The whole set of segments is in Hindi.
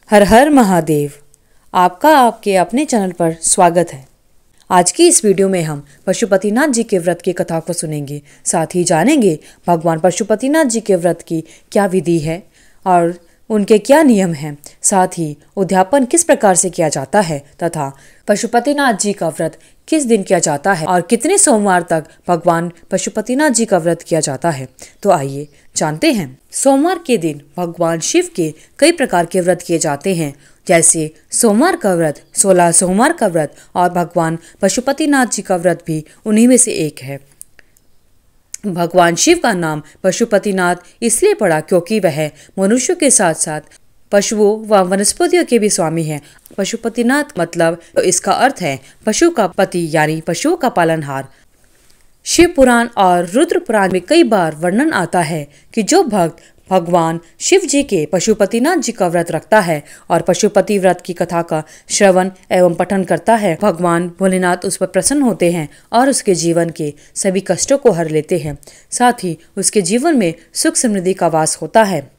हर हर महादेव। आपका आपके अपने चैनल पर स्वागत है। आज की इस वीडियो में हम पशुपतिनाथ जी के व्रत की कथा को सुनेंगे। साथ ही जानेंगे भगवान पशुपतिनाथ जी के व्रत की क्या विधि है और उनके क्या नियम हैं। साथ ही उद्यापन किस प्रकार से किया जाता है तथा पशुपतिनाथ जी का व्रत किस दिन किया जाता है और कितने सोमवार तक भगवान पशुपतिनाथ जी का व्रत किया जाता है। तो आइए जानते हैं। सोमवार के दिन भगवान शिव के कई प्रकार के व्रत किए जाते हैं, जैसे सोमवार का व्रत, 16 सोमवार का व्रत और भगवान पशुपतिनाथ जी का व्रत भी उन्हीं में से एक है। भगवान शिव का नाम पशुपतिनाथ इसलिए पड़ा क्योंकि वह मनुष्यों के साथ साथ पशुओं व वनस्पतियों के भी स्वामी हैं। पशुपतिनाथ मतलब इसका अर्थ है पशु का पति, यानी पशुओं का पालनहार। शिव पुराण और रुद्र पुराण में कई बार वर्णन आता है कि जो भक्त भगवान शिव जी के पशुपतिनाथ जी का व्रत रखता है और पशुपति व्रत की कथा का श्रवण एवं पठन करता है, भगवान भोलेनाथ उस पर प्रसन्न होते हैं और उसके जीवन के सभी कष्टों को हर लेते हैं। साथ ही उसके जीवन में सुख समृद्धि का वास होता है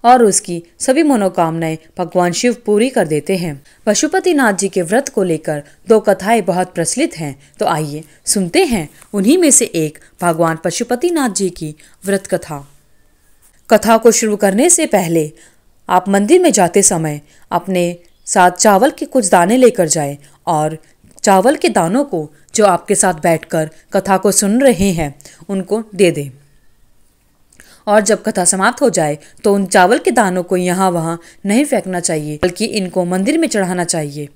और उसकी सभी मनोकामनाएं भगवान शिव पूरी कर देते हैं। पशुपतिनाथ जी के व्रत को लेकर दो कथाएं बहुत प्रचलित हैं, तो आइए सुनते हैं उन्हीं में से एक भगवान पशुपतिनाथ जी की व्रत कथा। कथा को शुरू करने से पहले आप मंदिर में जाते समय अपने साथ चावल के कुछ दाने लेकर जाएं और चावल के दानों को जो आपके साथ बैठकर कथा को सुन रहे हैं उनको दे दें। और जब कथा समाप्त हो जाए तो उन चावल के दानों को यहाँ वहाँ नहीं फेंकना चाहिए, बल्कि इनको मंदिर में चढ़ाना चाहिए।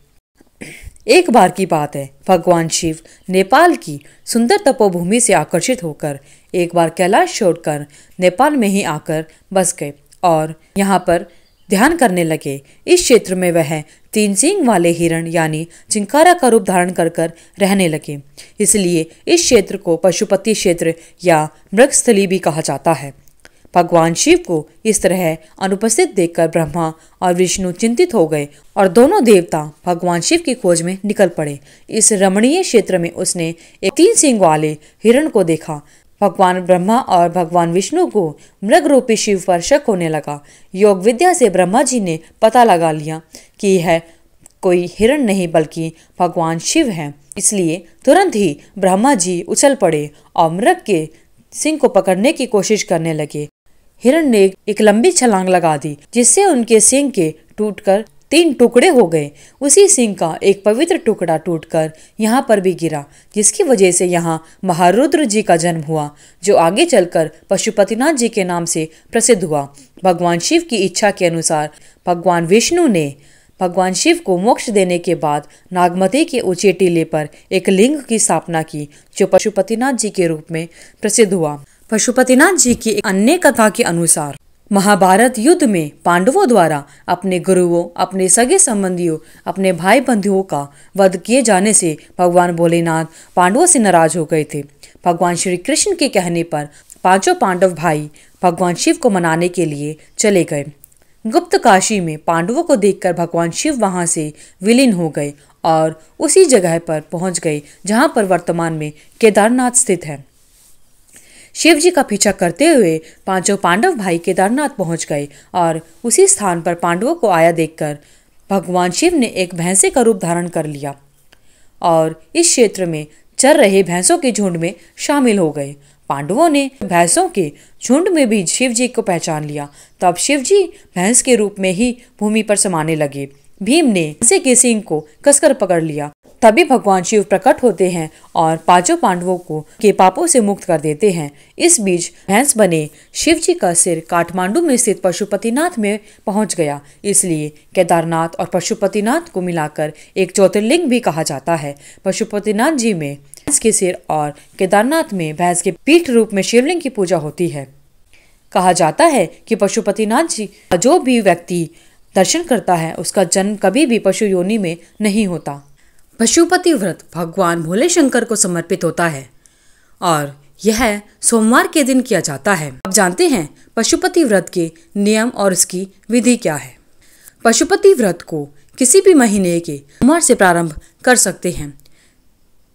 एक बार की बात है, भगवान शिव नेपाल की सुंदर तपोभूमि से आकर्षित होकर एक बार कैलाश छोड़कर नेपाल में ही आकर बस गए और यहाँ पर ध्यान करने लगे। इस क्षेत्र में वह 3 सींग वाले हिरण यानी चिंकारा का रूप धारण कर रहने लगे। इसलिए इस क्षेत्र को पशुपति क्षेत्र या मृगस्थली भी कहा जाता है। भगवान शिव को इस तरह अनुपस्थित देखकर ब्रह्मा और विष्णु चिंतित हो गए और दोनों देवता भगवान शिव की खोज में निकल पड़े। इस रमणीय क्षेत्र में उसने एक 3 सींग वाले हिरण को देखा। भगवान ब्रह्मा और भगवान विष्णु को मृग रूपी शिव पर शक होने लगा। योग विद्या से ब्रह्मा जी ने पता लगा लिया कि यह कोई हिरण नहीं बल्कि भगवान शिव हैं। इसलिए तुरंत ही ब्रह्मा जी उछल पड़े और मृग के सिंह को पकड़ने की कोशिश करने लगे। हिरण ने एक लंबी छलांग लगा दी, जिससे उनके सिंह के टूटकर 3 टुकड़े हो गए। उसी सिंह का एक पवित्र टुकड़ा टूटकर यहाँ पर भी गिरा, जिसकी वजह से यहाँ महारुद्र जी का जन्म हुआ, जो आगे चलकर पशुपतिनाथ जी के नाम से प्रसिद्ध हुआ। भगवान शिव की इच्छा के अनुसार भगवान विष्णु ने भगवान शिव को मोक्ष देने के बाद नागमती के ऊंचे टीले पर एक लिंग की स्थापना की, जो पशुपतिनाथ जी के रूप में प्रसिद्ध हुआ। पशुपतिनाथ जी की एक अन्य कथा के अनुसार महाभारत युद्ध में पांडवों द्वारा अपने गुरुओं, अपने सगे संबंधियों, अपने भाई बंधुओं का वध किए जाने से भगवान भोलेनाथ पांडवों से नाराज हो गए थे। भगवान श्री कृष्ण के कहने पर 5 पांडव भाई भगवान शिव को मनाने के लिए चले गए। गुप्त काशी में पांडवों को देखकर भगवान शिव वहां से विलीन हो गए और उसी जगह पर पहुंच गए जहां पर वर्तमान में केदारनाथ स्थित है। शिव जी का पीछा करते हुए 5 पांडव भाई केदारनाथ पहुंच गए और उसी स्थान पर पांडवों को आया देखकर भगवान शिव ने एक भैंसे का रूप धारण कर लिया और इस क्षेत्र में चर रहे भैंसों के झुंड में शामिल हो गए। पांडवों ने भैंसों के झुंड में भी शिव जी को पहचान लिया। तब शिव जी भैंस के रूप में ही भूमि पर समाने लगे। भीम ने भैंसे के सींग को कसकर पकड़ लिया। तभी भगवान शिव प्रकट होते हैं और 5 पांडवों को के पापों से मुक्त कर देते हैं। इस बीच भैंस बने शिव जी का सिर काठमांडू में स्थित पशुपतिनाथ में पहुंच गया। इसलिए केदारनाथ और पशुपतिनाथ को मिलाकर एक ज्योतिर्लिंग भी कहा जाता है। पशुपतिनाथ जी में भैंस के सिर और केदारनाथ में भैंस के पीठ रूप में शिवलिंग की पूजा होती है। कहा जाता है कि पशुपतिनाथ जी का जो भी व्यक्ति दर्शन करता है उसका जन्म कभी भी पशु योनि में नहीं होता। पशुपति व्रत भगवान भोले शंकर को समर्पित होता है और यह सोमवार के दिन किया जाता है। अब जानते हैं पशुपति व्रत के नियम और इसकी विधि क्या है। पशुपति व्रत को किसी भी महीने के सोमवार से प्रारंभ कर सकते हैं।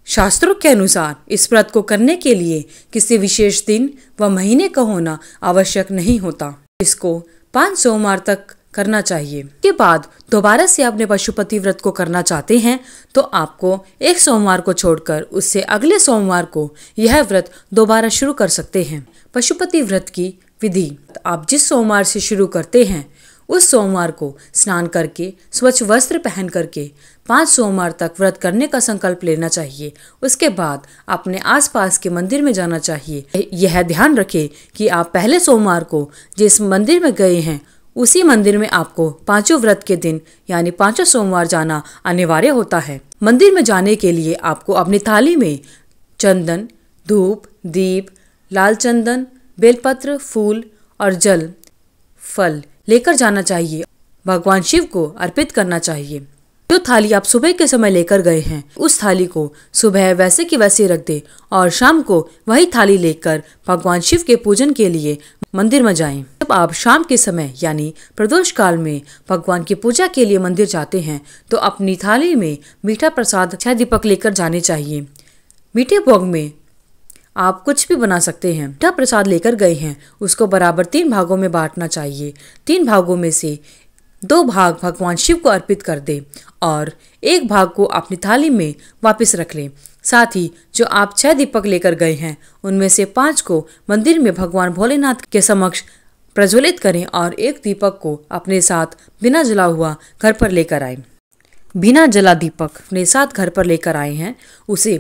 शास्त्रों के अनुसार इस व्रत को करने के लिए किसी विशेष दिन व महीने का होना आवश्यक नहीं होता। इसको 5 सोमवार तक करना चाहिए। के बाद दोबारा से अपने पशुपति व्रत को करना चाहते हैं तो आपको एक सोमवार को छोड़कर उससे अगले सोमवार को यह व्रत दोबारा शुरू कर सकते हैं। पशुपति व्रत की विधि, आप जिस सोमवार से शुरू करते हैं उस सोमवार को स्नान करके स्वच्छ वस्त्र पहन करके 5 सोमवार तक व्रत करने का संकल्प लेना चाहिए। उसके बाद अपने आसपास के मंदिर में जाना चाहिए। यह ध्यान रखें कि आप पहले सोमवार को जिस मंदिर में गए हैं उसी मंदिर में आपको 5 व्रत के दिन यानी 5 सोमवार जाना अनिवार्य होता है। मंदिर में जाने के लिए आपको अपनी थाली में चंदन, धूप, दीप, लाल चंदन, बेलपत्र, फूल और जल, फल लेकर जाना चाहिए। भगवान शिव को अर्पित करना चाहिए। जो थाली आप सुबह के समय लेकर गए हैं उस थाली को सुबह वैसे की वैसे रख दें और शाम को वही थाली लेकर भगवान शिव के पूजन के लिए मंदिर में जाएं। जब आप शाम के समय यानी प्रदोष काल में भगवान की पूजा के लिए मंदिर जाते हैं तो अपनी थाली में मीठा प्रसाद 6 दीपक लेकर जाने चाहिए। मीठे भोग में आप कुछ भी बना सकते हैं। मीठा प्रसाद लेकर गए हैं उसको बराबर 3 भागों में बांटना चाहिए। 3 भागों में से 2 भाग भगवान शिव को अर्पित कर दे और 1 भाग को अपनी थाली में वापस रख लें। साथ ही जो आप 6 दीपक लेकर गए हैं उनमें से 5 को मंदिर में भगवान भोलेनाथ के समक्ष प्रज्वलित करें और 1 दीपक को अपने साथ बिना जला हुआ घर पर लेकर आए। बिना जला दीपक अपने साथ घर पर लेकर आए हैं उसे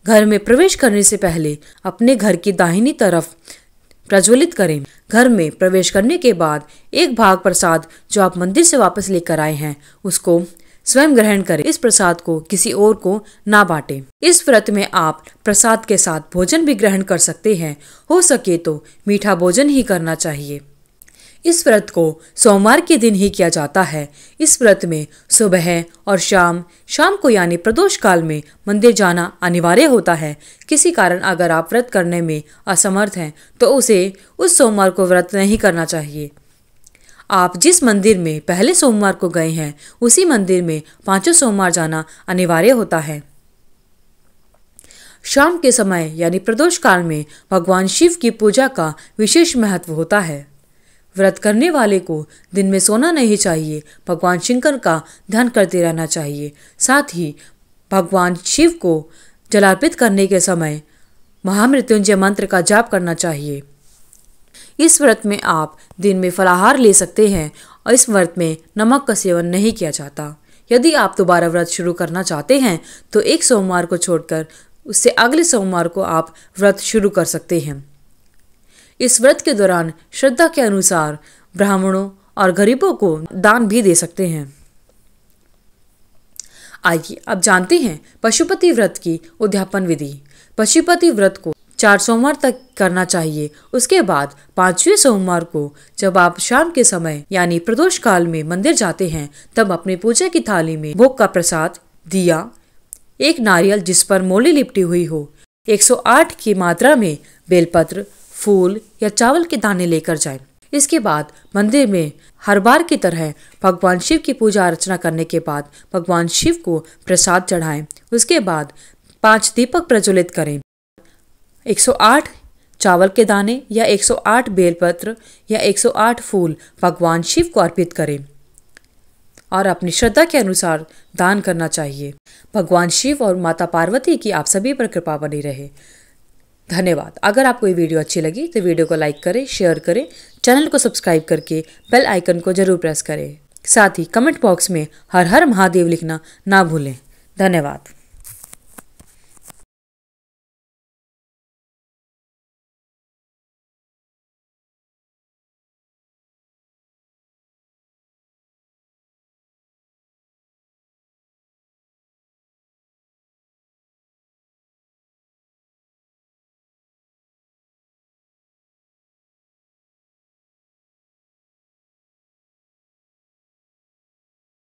घर में प्रवेश करने से पहले अपने घर की दाहिनी तरफ प्रज्वलित करें। घर में प्रवेश करने के बाद 1 भाग प्रसाद जो आप मंदिर से वापस लेकर आए हैं उसको स्वयं ग्रहण करें। इस प्रसाद को किसी और को ना बांटें। इस व्रत में आप प्रसाद के साथ भोजन भी ग्रहण कर सकते हैं। हो सके तो मीठा भोजन ही करना चाहिए। इस व्रत को सोमवार के दिन ही किया जाता है। इस व्रत में सुबह और शाम को यानी प्रदोष काल में मंदिर जाना अनिवार्य होता है। किसी कारण अगर आप व्रत करने में असमर्थ हैं तो उसे उस सोमवार को व्रत नहीं करना चाहिए। आप जिस मंदिर में पहले सोमवार को गए हैं उसी मंदिर में 5 सोमवार जाना अनिवार्य होता है। शाम के समय यानी प्रदोष काल में भगवान शिव की पूजा का विशेष महत्व होता है। व्रत करने वाले को दिन में सोना नहीं चाहिए। भगवान शंकर का ध्यान करते रहना चाहिए। साथ ही भगवान शिव को जलार्पित करने के समय महामृत्युंजय मंत्र का जाप करना चाहिए। इस व्रत में आप दिन में फलाहार ले सकते हैं और इस व्रत में नमक का सेवन नहीं किया जाता। यदि आप दोबारा व्रत शुरू करना चाहते हैं तो 1 सोमवार को छोड़कर उससे अगले सोमवार को आप व्रत शुरू कर सकते हैं। इस व्रत के दौरान श्रद्धा के अनुसार ब्राह्मणों और गरीबों को दान भी दे सकते हैं। आइए अब जानते हैं पशुपति व्रत की उद्यापन विधि। पशुपति व्रत को 4 सोमवार तक करना चाहिए। उसके बाद 5वें सोमवार को जब आप शाम के समय यानी प्रदोष काल में मंदिर जाते हैं तब अपनी पूजा की थाली में भोग का प्रसाद, दिया, 1 नारियल जिस पर मोली लिपटी हुई हो, 108 की मात्रा में बेलपत्र, फूल या चावल के दाने लेकर जाएं। इसके बाद मंदिर में हर बार की तरह भगवान शिव की पूजा अर्चना करने के बाद भगवान शिव को प्रसाद चढ़ाएं। उसके बाद 5 दीपक प्रज्वलित करें। 108 चावल के दाने या 108 बेलपत्र या 108 फूल भगवान शिव को अर्पित करें और अपनी श्रद्धा के अनुसार दान करना चाहिए। भगवान शिव और माता पार्वती की आप सभी पर कृपा बनी रहे। धन्यवाद। अगर आपको ये वीडियो अच्छी लगी तो वीडियो को लाइक करें, शेयर करें, चैनल को सब्सक्राइब करके बेल आइकन को जरूर प्रेस करें। साथ ही कमेंट बॉक्स में हर हर महादेव लिखना ना भूलें। धन्यवाद।